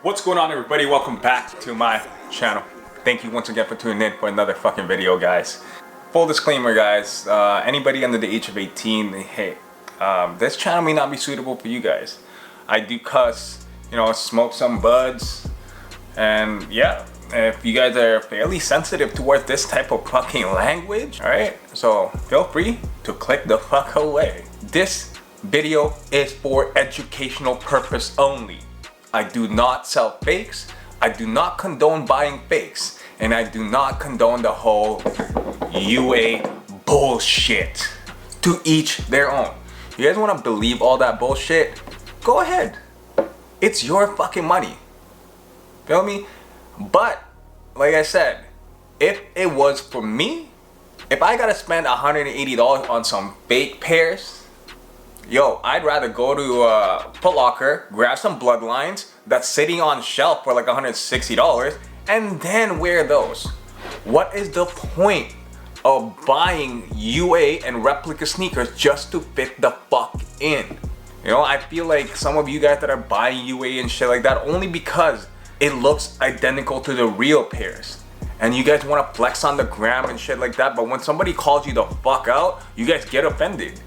What's going on, everybody? Welcome back to my channel. Thank you once again for tuning in for another fucking video, guys. Full disclaimer, guys, anybody under the age of 18, hey, this channel may not be suitable for you guys. I do cuss, smoke some buds, and yeah, if you guys are fairly sensitive towards this type of fucking language, alright, so feel free to click the fuck away. This video is for educational purpose only. I do not sell fakes, I do not condone buying fakes, and I do not condone the whole UA bullshit. To each their own. You guys want to believe all that bullshit? Go ahead. It's your fucking money. Feel me? But, like I said, if it was for me, if I gotta spend $180 on some fake pairs, yo, I'd rather go to Foot Locker, grab some Bloodlines that's sitting on shelf for like $160 and then wear those. What is the point of buying UA and replica sneakers just to fit the fuck in? I feel like some of you guys that are buying UA and shit like that only because it looks identical to the real pairs. And you guys want to flex on the gram and shit like that, but when somebody calls you the fuck out, you guys get offended.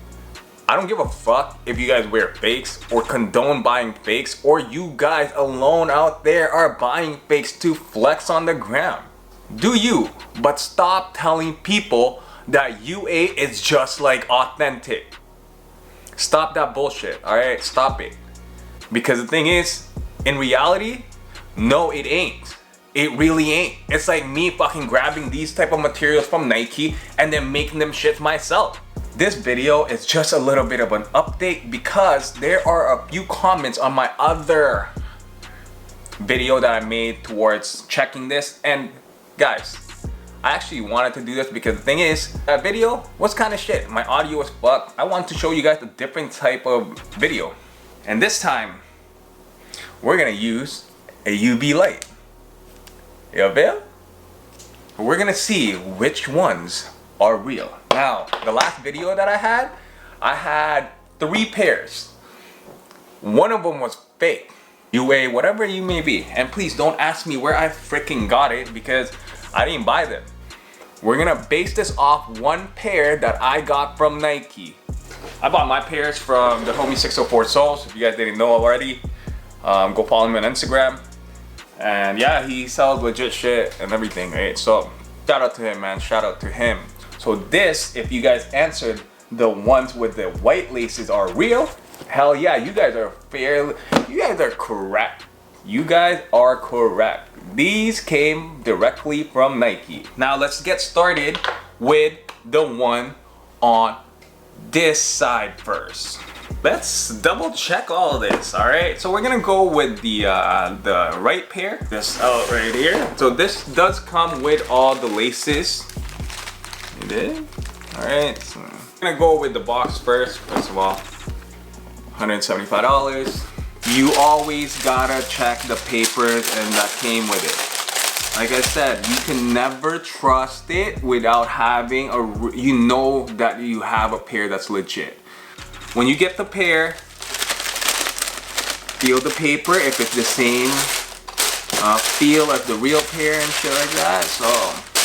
I don't give a fuck if you guys wear fakes or condone buying fakes, or you guys alone out there are buying fakes to flex on the gram. Do you, but stop telling people that UA is just like authentic. Stop that bullshit, alright? Stop it. Because the thing is, in reality, no it ain't. It really ain't. It's like me fucking grabbing these type of materials from Nike and then making them shit myself. This video is just a little bit of an update because there are a few comments on my other video that I made towards checking this. And guys, I actually wanted to do this because the thing is, that video was kind of shit. My audio was fucked. I wanted to show you guys a different type of video. And this time, we're gonna use a UV light. You feel? We're gonna see which ones are real. Now, the last video that I had 3 pairs. One of them was fake. UA, whatever you may be. And please don't ask me where I freaking got it because I didn't buy them. We're gonna base this off one pair that I got from Nike. I bought my pairs from the homie 604 Souls. If you guys didn't know already, go follow him on Instagram. And yeah, he sells legit shit and everything, right? So shout out to him, man. Shout out to him. So this, if you guys answered the ones with the white laces are real, hell yeah, you guys are correct. You guys are correct. These came directly from Nike. Now let's get started with the one on this side first. Let's double check all this, all right? So we're gonna go with the right pair, this out right here. So this does come with all the laces. You did? All right, so I'm gonna go with the box first of all. $175. You always gotta check the papers and that came with it. Like I said, you can never trust it without having that you have a pair that's legit. When you get the pair, feel the paper if it's the same feel as the real pair and shit like that. So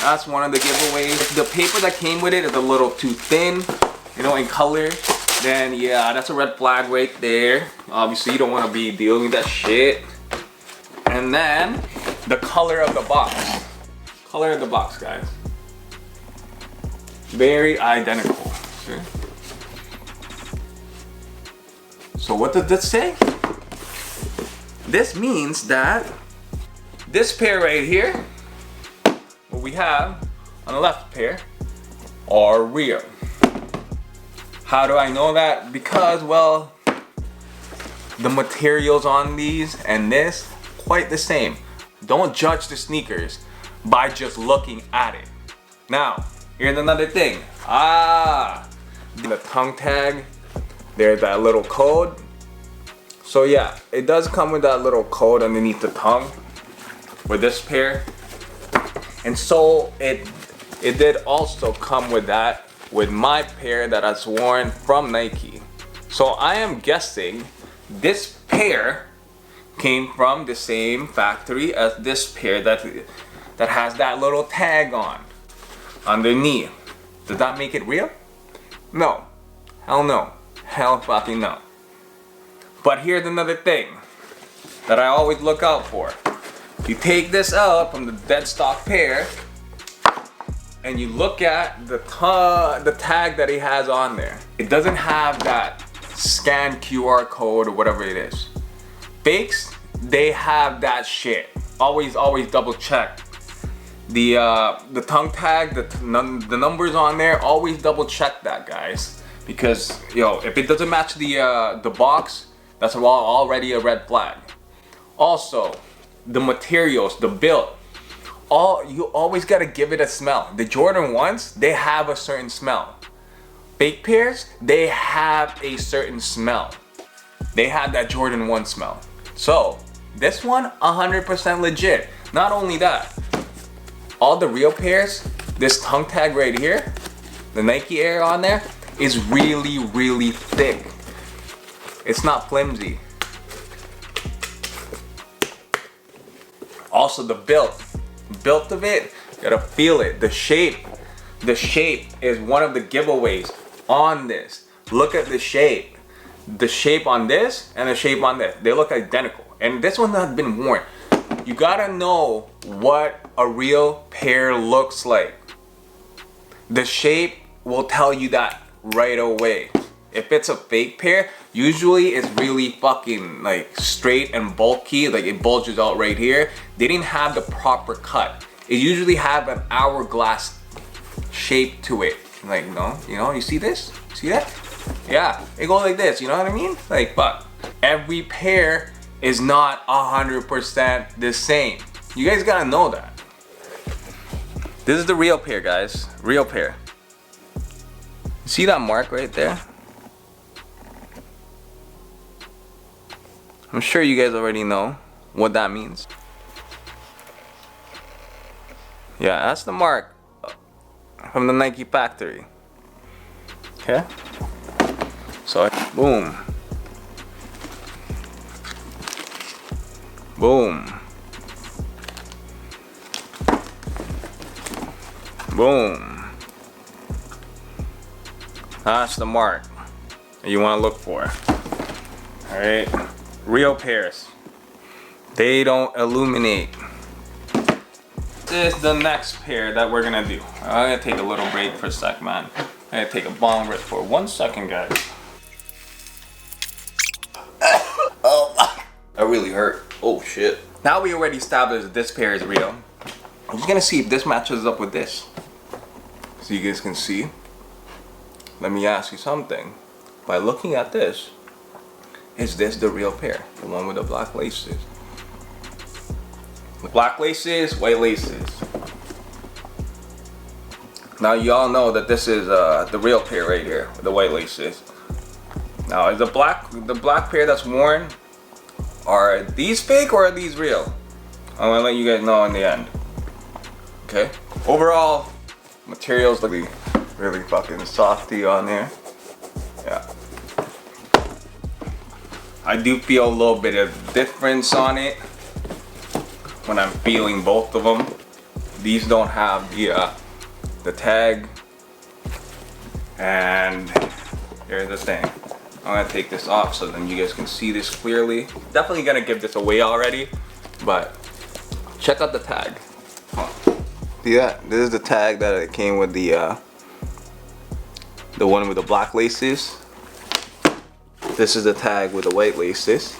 that's one of the giveaways. If the paper that came with it is a little too thin, in color, then yeah, that's a red flag right there. Obviously, you don't want to be dealing with that shit. And then the color of the box. Color of the box, guys. Very identical. See? So what does this say? This means that this pair right here, what we have on the left pair, are real. How do I know that? Because, well, the materials on these and this, quite the same. Don't judge the sneakers by just looking at it. Now, here's another thing. The tongue tag, there's that little code. So yeah, it does come with that little code underneath the tongue with this pair. And so it did also come with that with my pair that I've worn from Nike. So I am guessing this pair came from the same factory as this pair that has that little tag on underneath. Does that make it real? No. Hell no. Hell fucking no. But here's another thing that I always look out for. You take this out from the dead stock pair and you look at the tag that he has on there. It doesn't have that scan QR code or whatever it is. Fakes, they have that shit. Always double check. The tongue tag, the numbers on there, always double check that, guys. Because, yo, if it doesn't match the box, that's already a red flag. Also, the materials, the build, you always gotta give it a smell. The Jordan 1s, they have a certain smell. Fake pairs, they have a certain smell. They have that Jordan 1 smell. So, this one, 100% legit. Not only that, all the real pairs, this tongue tag right here, the Nike Air on there, is really, really thick. It's not flimsy. Also the build of it, you gotta feel it. The shape is one of the giveaways on this. Look at the shape. The shape on this and the shape on this, they look identical. And this one has been worn. You gotta know what a real pair looks like. The shape will tell you that right away. If it's a fake pair, usually it's really fucking like straight and bulky, like it bulges out right here. They didn't have the proper cut. It usually have an hourglass shape to it. Like, no, you know, you see this? See that? Yeah, it goes like this, you know what I mean? Like, but every pair is not 100% the same. You guys gotta know that. This is the real pair, guys. Real pair. See that mark right there? I'm sure you guys already know what that means. Yeah, that's the mark from the Nike factory. Okay? So, boom. Boom. Boom. That's the mark that you want to look for. Alright? Real pairs. They don't illuminate. This is the next pair that we're gonna do. I'm gonna take a little break for a sec, man. I'm gonna take a bong rip for 1 second, guys. Oh, that really hurt. Oh shit. Now we already established this pair is real. I'm just gonna see if this matches up with this. So you guys can see. Let me ask you something. By looking at this, is this the real pair? The one with the black laces. Black laces, white laces. Now you all know that this is the real pair right here with the white laces. Now is the black pair that's worn, are these fake or are these real? I'm gonna let you guys know in the end. Okay. Overall, materials look really fucking softy on there. Yeah. I do feel a little bit of difference on it when I'm feeling both of them. These don't have the tag. And here's the thing. I'm gonna take this off so then you guys can see this clearly. Definitely gonna give this away already, but check out the tag. See that? This is the tag that it came with the one with the black laces. This is the tag with the white laces.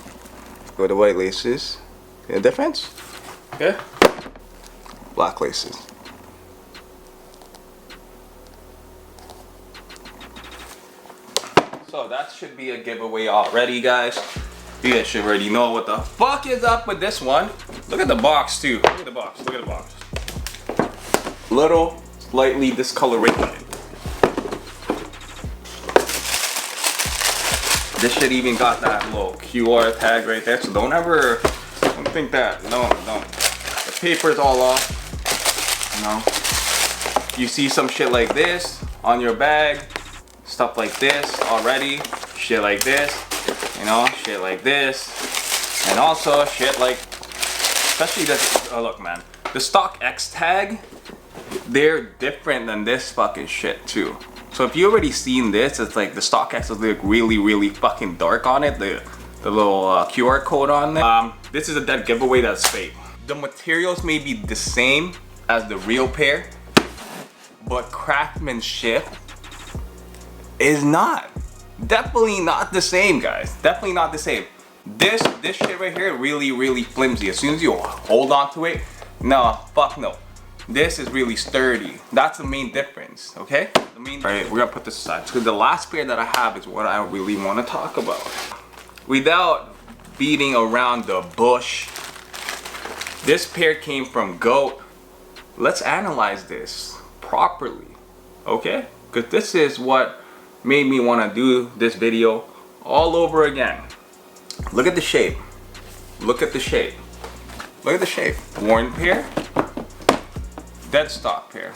With the white laces. See the difference? Okay. Black laces. So that should be a giveaway already, guys. You guys should already know what the fuck is up with this one. Look at the box too. Look at the box. Look at the box. Little, slightly discoloration. This shit even got that little QR tag right there. So don't think that. No. The paper's all off. You know. You see some shit like this on your bag. Stuff like this already. Shit like this. You know, shit like this. And also shit like, especially this, oh look man, the stock X tag, they're different than this fucking shit too. So if you already seen this, it's like the stock X is like really fucking dark on it, the little QR code on it. This is a dead giveaway, that's fake. The materials may be the same as the real pair, but craftsmanship is not. Definitely not the same, guys. Definitely not the same. This shit right here, really flimsy. As soon as you hold on to it, no, fuck no. This is really sturdy. That's the main difference, okay? Alright, we're gonna put this aside. So the last pair that I have is what I really want to talk about. Without beating around the bush, this pair came from GOAT. Let's analyze this properly, okay? Because this is what made me want to do this video all over again. Look at the shape. Look at the shape. Look at the shape. Worn pair. Dead stock pair.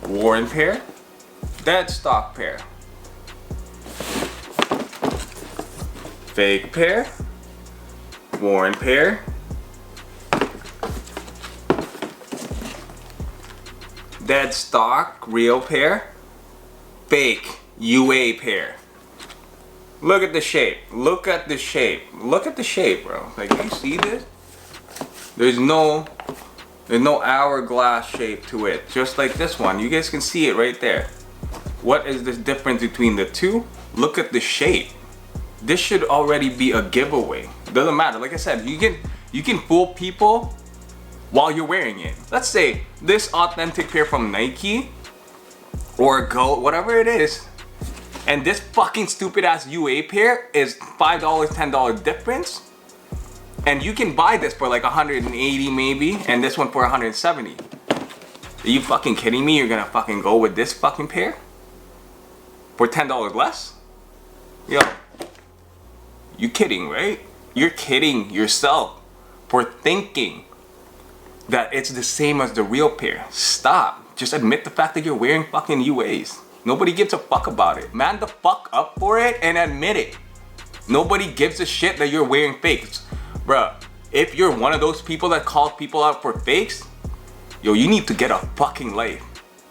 Worn pair. Dead stock pair. Fake pair. Worn pair. Dead stock real pair. Fake UA pair. Look at the shape. Look at the shape. Look at the shape, bro. Like, you see this? There's no hourglass shape to it. Just like this one. You guys can see it right there. What is the difference between the two? Look at the shape. This should already be a giveaway. It doesn't matter. Like I said, you can fool people while you're wearing it. Let's say this authentic pair from Nike or GOAT, whatever it is, and this fucking stupid ass UA pair is $5, $10 difference, and you can buy this for like 180 maybe, and this one for 170. Are you fucking kidding me? You're gonna fucking go with this fucking pair for $10 less? Yo, you kidding, right? You're kidding yourself for thinking that it's the same as the real pair. Stop. Just admit the fact that you're wearing fucking UAs. Nobody gives a fuck about it. Man the fuck up for it and admit it. Nobody gives a shit that you're wearing fakes. Bruh, if you're one of those people that calls people out for fakes, yo, you need to get a fucking life.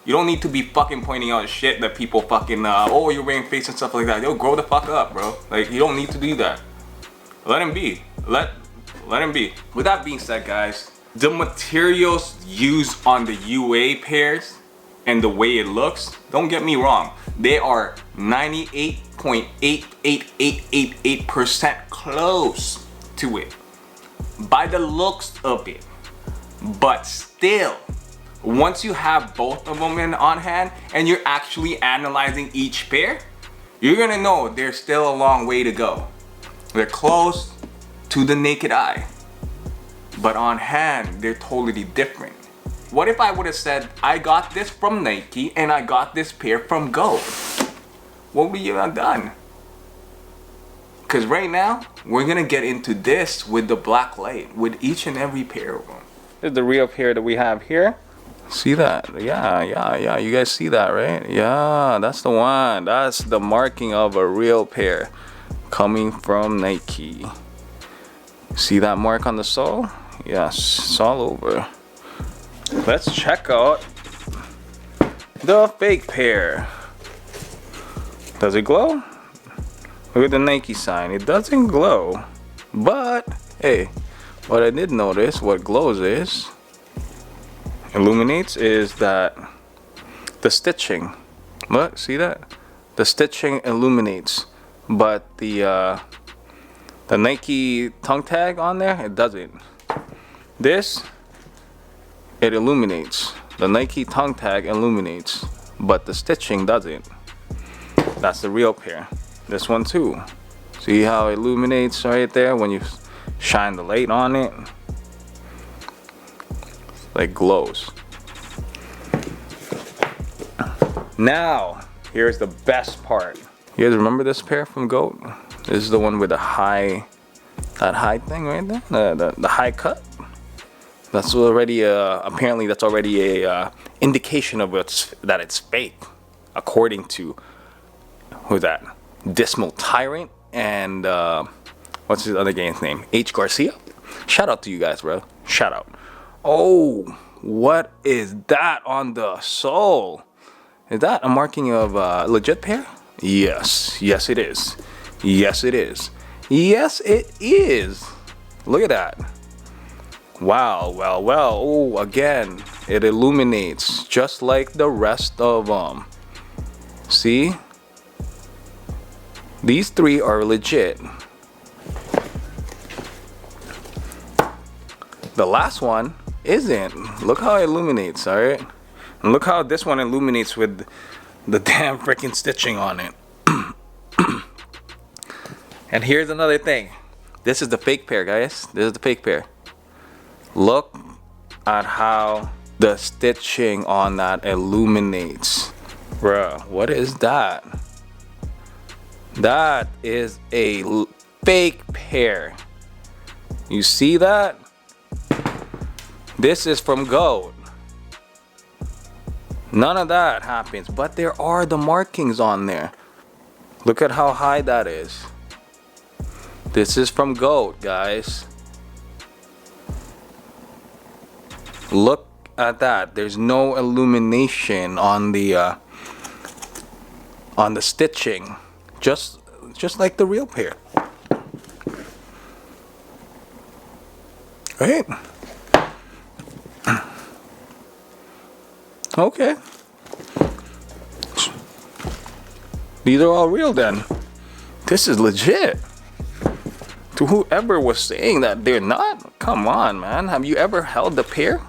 You don't need to be fucking pointing out shit that people fucking, oh, you're wearing fakes and stuff like that. Yo, grow the fuck up, bro. Like, you don't need to do that. Let him be. Let him be. With that being said, guys, the materials used on the UA pairs and the way it looks, don't get me wrong, they are 98.88888% close to it by the looks of it. But still, once you have both of them on hand and you're actually analyzing each pair, you're gonna know there's still a long way to go. They're close to the naked eye, but on hand, they're totally different. What if I would have said, I got this from Nike and I got this pair from GOAT? What would you have done? Because right now, we're gonna get into this with the black light, with each and every pair of them. This is the real pair that we have here. See that? Yeah. You guys see that, right? Yeah, that's the one. That's the marking of a real pair coming from Nike. See that mark on the sole? Yes, it's all over. Let's check out the fake pair. Does it glow? Look at the Nike sign. It doesn't glow. But, hey, what I did notice, what glows is, illuminates, is that the stitching. Look, see that? The stitching illuminates. But the Nike tongue tag on there, it doesn't. This, it illuminates. The Nike tongue tag illuminates, but the stitching doesn't. That's the real pair. This one too. See how it illuminates right there when you shine the light on it? Like glows. Now, here's the best part. You guys remember this pair from GOAT? This is the one with the high, that high thing right there, the high cut. That's already apparently that's already a indication of that it's fake, according to who's that? Dismal Tyrant and what's his other guy's name? H. Garcia. Shout out to you guys, bro. Shout out. Oh, what is that on the sole? Is that a marking of a legit pair? Yes. Yes, it is. Yes, it is. Yes, it is. Look at that. Wow, well, well. Oh, again, it illuminates just like the rest of them. See? These three are legit. The last one isn't. Look how it illuminates, alright? And look how this one illuminates with the damn freaking stitching on it. And here's another thing. This is the fake pair, guys. This is the fake pair. Look at how the stitching on that illuminates. Bruh, what is that? That is a fake pair. You see that? This is from gold. None of that happens, but there are the markings on there. Look at how high that is. This is from gold, guys. Look at that. There's no illumination on the stitching, just like the real pair. Right? Okay. These are all real then. This is legit. To whoever was saying that they're not, come on, man. Have you ever held the pair?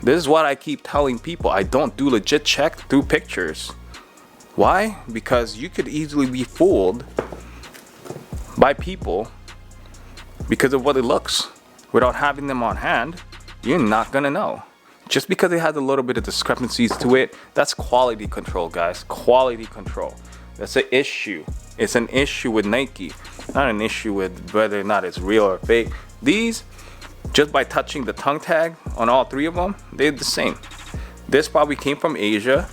This is what I keep telling people. I don't do legit check through pictures. Why? Because you could easily be fooled by people because of what it looks. Without having them on hand, you're not gonna know. Just because it has a little bit of discrepancies to it, that's quality control, guys. Quality control. That's an issue. It's an issue with Nike, not an issue with whether or not it's real or fake. These, just by touching the tongue tag on all three of them, they're the same. This probably came from Asia.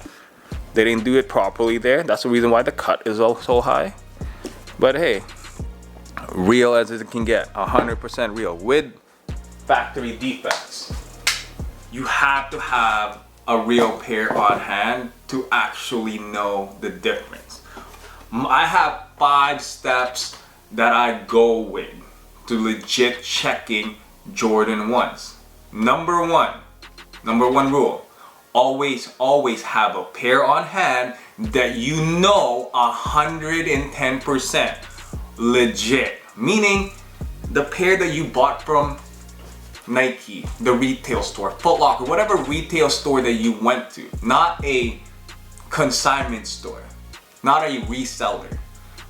They didn't do it properly there. That's the reason why the cut is so high. But hey, real as it can get, 100% real with factory defects. You have to have a real pair on hand to actually know the difference. I have 5 steps that I go with to legit checking Jordan 1s. Number one rule, always have a pair on hand that you know 110% legit. Meaning the pair that you bought from Nike, the retail store, Foot Locker, whatever retail store that you went to, not a consignment store, not a reseller.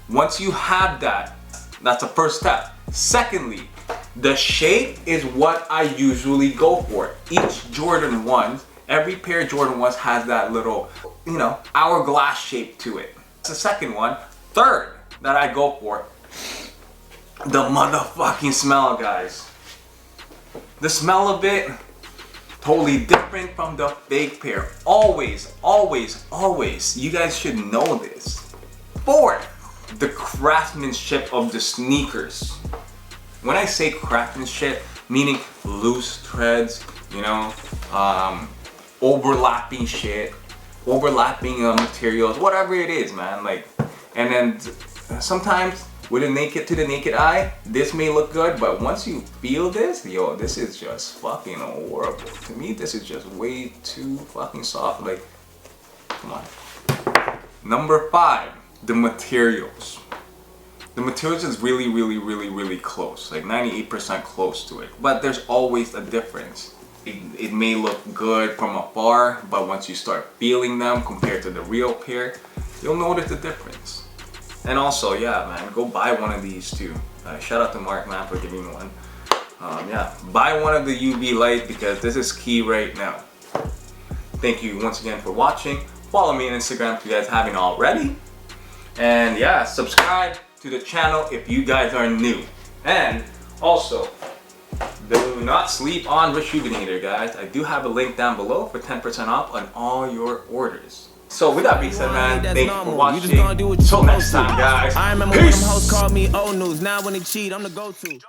Once you have that, that's the first step. Secondly, the shape is what I usually go for. Each Jordan 1, every pair of Jordan 1s has that little, hourglass shape to it. That's the second one. Third that I go for, the motherfucking smell, guys. The smell of it, totally different from the fake pair. Always. You guys should know this. Fourth, the craftsmanship of the sneakers. When I say craftsmanship, meaning loose threads, overlapping shit, overlapping materials, whatever it is, man. And then sometimes with the naked eye, this may look good, but once you feel this, this is just fucking horrible. To me, this is just way too fucking soft. Come on. Number 5, the materials. The materials is really close, 98% close to it. But there's always a difference. It may look good from afar, but once you start feeling them compared to the real pair, you'll notice the difference. And also, yeah, man, go buy one of these too. Shout out to Mark, man, for giving me one. Buy one of the UV light because this is key right now. Thank you once again for watching. Follow me on Instagram if you guys haven't already. And yeah, subscribe to the channel if you guys are new. And also, do not sleep on Rejuvenator, guys. I do have a link down below for 10% off on all your orders. So with that being said, man, thank you for watching. Until next time, guys. I remember when them hoes called me old news. Now when they cheat, I'm the go-to.